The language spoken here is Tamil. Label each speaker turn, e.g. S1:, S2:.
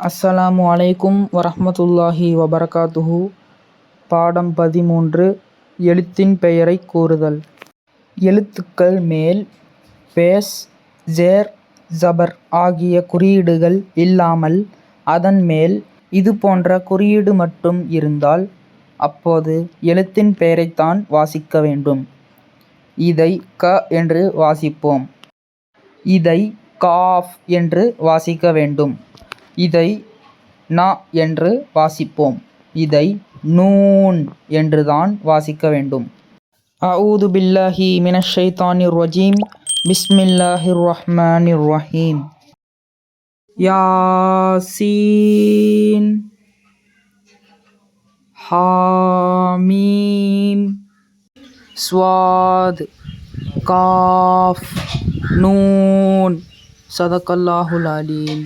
S1: அஸ்ஸலாமு அலைக்கும் வரஹ்மத்துல்லாஹி வபரகாத்துஹு. பாடம் 13. எழுத்தின் பெயரைக் கூறுதல். எழுத்துக்கள் மேல் பேஸ், ஜேர், ஜபர் ஆகிய குறியீடுகள் இல்லாமல் அதன் மேல் இது போன்ற குறியீடு மட்டும் இருந்தால் அப்போது எழுத்தின் பெயரைத்தான் வாசிக்க வேண்டும். இதை க என்று வாசிப்போம். இதை காஃப் என்று வாசிக்க வேண்டும். இதை ந என்று வாசிப்போம். இதை நூன் என்றுதான் வாசிக்க வேண்டும். அஊது பில்லாஹி மினஷ் ஷைத்தானிர் ரஜீம். பிஸ்மில்லாஹிர் ரஹ்மானிர் ரஹீம். யாசீன், ஹாமீம், ஸ்வாத், காஃப், நூன். சதகல்லாஹுல் அலீம்.